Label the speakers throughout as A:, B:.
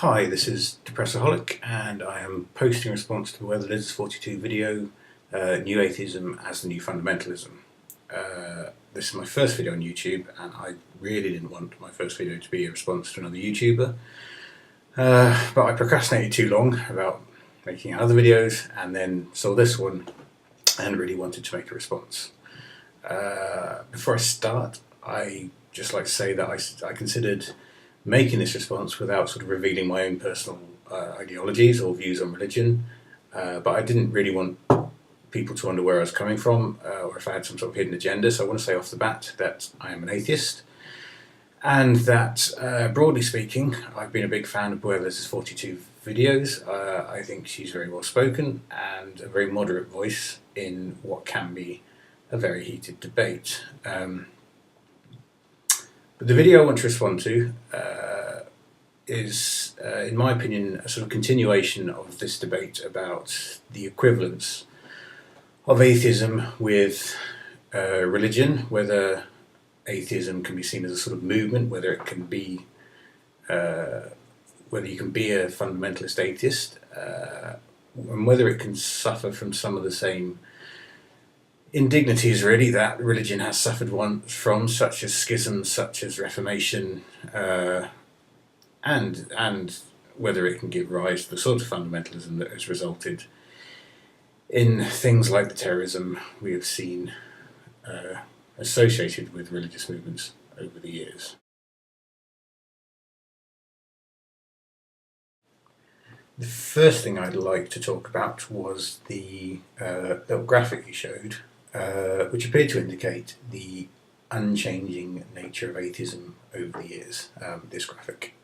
A: Hi, this is Depressaholic, and I am posting a response to the BTL42 video, New Atheism as the New Fundamentalism. This is my first video on YouTube, and I really didn't want my first video to be a response to another YouTuber, but I procrastinated too long about making other videos, and then saw this one, and really wanted to make a response. Before I start, I just like to say that I considered making this response without sort of revealing my own personal ideologies or views on religion, but I didn't really want people to wonder where I was coming from or if I had some sort of hidden agenda. So I want to say off the bat that I am an atheist, and that broadly speaking, I've been a big fan of BTL42 videos. I think she's very well spoken and a very moderate voice in what can be a very heated debate. But the video I want to respond to is, in my opinion, a sort of continuation of this debate about the equivalence of atheism with religion, whether atheism can be seen as a sort of movement, whether it can be, whether you can be a fundamentalist atheist, and whether it can suffer from some of the same indignities really that religion has suffered from, such as schisms, such as Reformation, and whether it can give rise to the sort of fundamentalism that has resulted in things like the terrorism we have seen associated with religious movements over the years. The first thing I'd like to talk about was the little graphic you showed, which appeared to indicate the unchanging nature of atheism over the years, this graphic.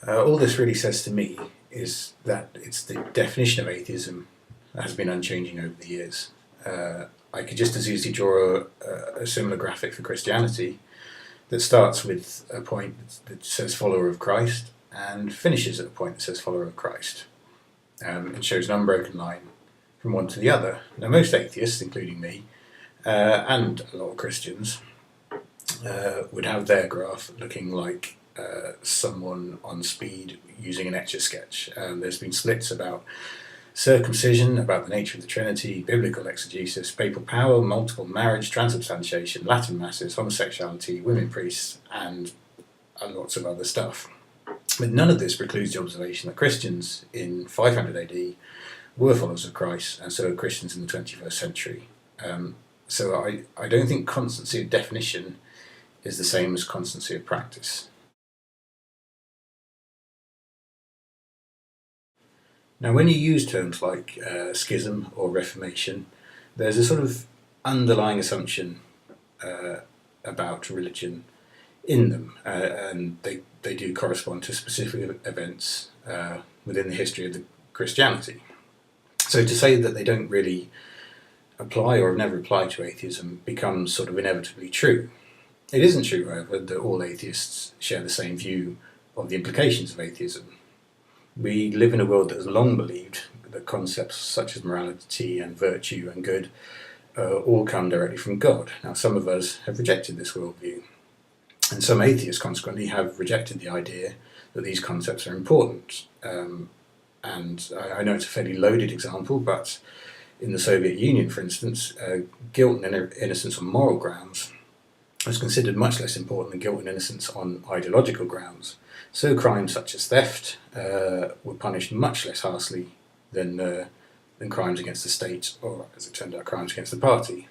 A: All this really says to me is that it's the definition of atheism that has been unchanging over the years. I could just as easily draw a similar graphic for Christianity that starts with a point that says follower of Christ and finishes at a point that says follower of Christ. It shows an unbroken line from one to the other. Now, most atheists, including me, and a lot of Christians, would have their graph looking like someone on speed using an Etch-a-Sketch. There's been splits about circumcision, about the nature of the Trinity, biblical exegesis, papal power, multiple marriage, transubstantiation, Latin masses, homosexuality, women priests, and lots of other stuff. But none of this precludes the observation that Christians in 500 AD were followers of Christ, and so are Christians in the 21st century. So I don't think constancy of definition is the same as constancy of practice. Now, when you use terms like schism or Reformation, there's a sort of underlying assumption about religion in them, and they do correspond to specific events within the history of the Christianity. So to say that they don't really apply or have never applied to atheism becomes sort of inevitably true. It isn't true, however, that all atheists share the same view of the implications of atheism. We live in a world that has long believed that concepts such as morality and virtue and good all come directly from God. Now, some of us have rejected this worldview, and some atheists consequently have rejected the idea that these concepts are important. And I know it's a fairly loaded example, but in the Soviet Union, for instance, guilt and innocence on moral grounds was considered much less important than guilt and innocence on ideological grounds. So crimes such as theft were punished much less harshly than crimes against the state, or as it turned out, crimes against the party.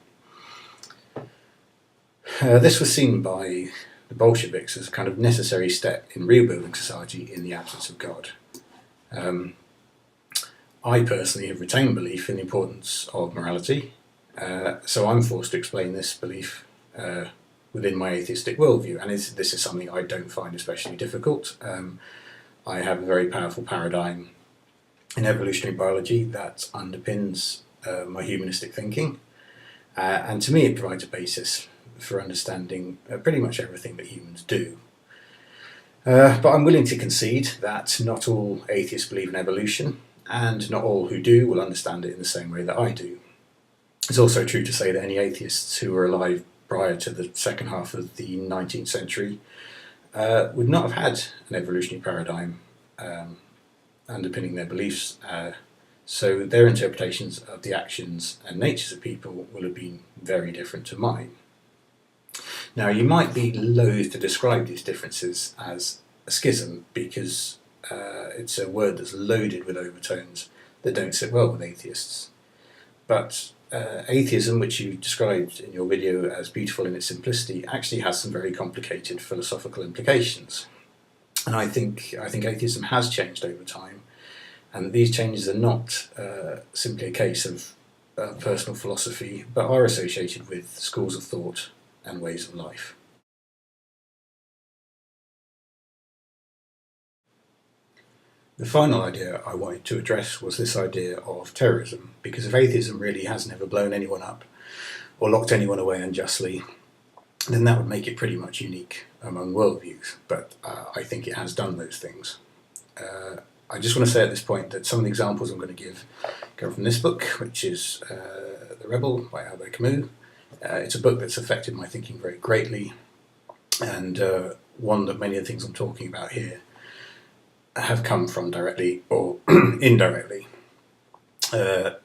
A: This was seen by the Bolsheviks as a kind of necessary step in rebuilding society in the absence of God. I personally have retained belief in the importance of morality, so I'm forced to explain this belief within my atheistic worldview, and this is something I don't find especially difficult. I have a very powerful paradigm in evolutionary biology that underpins my humanistic thinking, and to me it provides a basis for understanding pretty much everything that humans do. But I'm willing to concede that not all atheists believe in evolution, and not all who do will understand it in the same way that I do. It's also true to say that any atheists who were alive prior to the second half of the 19th century would not have had an evolutionary paradigm underpinning their beliefs. So their interpretations of the actions and natures of people will have been very different to mine. Now, you might be loath to describe these differences as a schism because it's a word that's loaded with overtones that don't sit well with atheists. But atheism, which you described in your video as beautiful in its simplicity, actually has some very complicated philosophical implications. And I think atheism has changed over time, and these changes are not simply a case of personal philosophy, but are associated with schools of thought and ways of life. The final idea I wanted to address was this idea of terrorism, because if atheism really has never blown anyone up or locked anyone away unjustly, then that would make it pretty much unique among worldviews, but I think it has done those things. I just want to say at this point that some of the examples I'm going to give come from this book, which is The Rebel by Albert Camus. It's a book that's affected my thinking very greatly, and one that many of the things I'm talking about here have come from directly or indirectly. The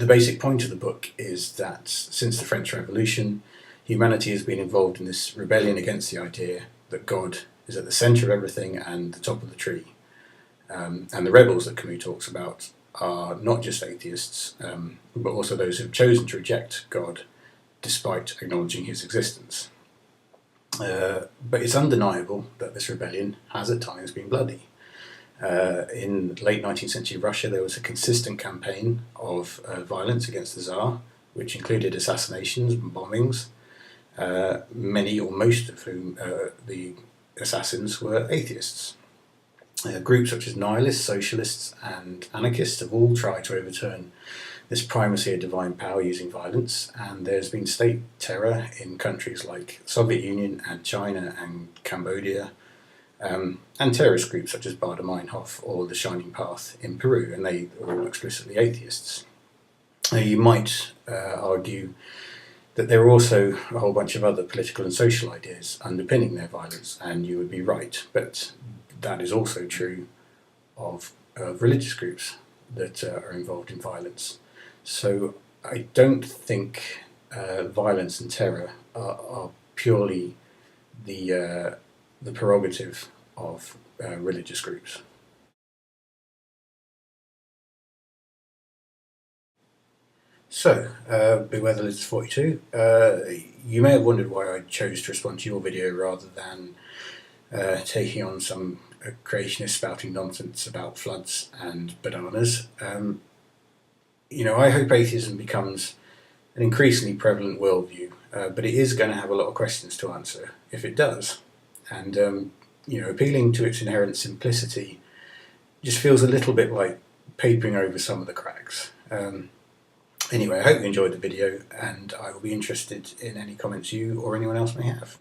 A: basic point of the book is that since the French Revolution, humanity has been involved in this rebellion against the idea that God is at the centre of everything and the top of the tree. And the rebels that Camus talks about are not just atheists, but also those who have chosen to reject God despite acknowledging his existence. But it's undeniable that this rebellion has at times been bloody. In late 19th century Russia, there was a consistent campaign of violence against the Tsar, which included assassinations and bombings, many or most of whom the assassins were atheists. Groups such as nihilists, socialists and anarchists have all tried to overturn this primacy of divine power using violence, and there's been state terror in countries like the Soviet Union and China and Cambodia, and terrorist groups such as Baader-Meinhof or the Shining Path in Peru, and they are all explicitly atheists. Now, you might argue that there are also a whole bunch of other political and social ideas underpinning their violence, and you would be right, but that is also true of religious groups that are involved in violence. So I don't think violence and terror are purely the prerogative of religious groups. So, BTL42, you may have wondered why I chose to respond to your video rather than taking on some creationist spouting nonsense about floods and bananas. I hope atheism becomes an increasingly prevalent worldview, but it is going to have a lot of questions to answer if it does. And, appealing to its inherent simplicity just feels a little bit like papering over some of the cracks. Anyway, I hope you enjoyed the video, and I will be interested in any comments you or anyone else may have.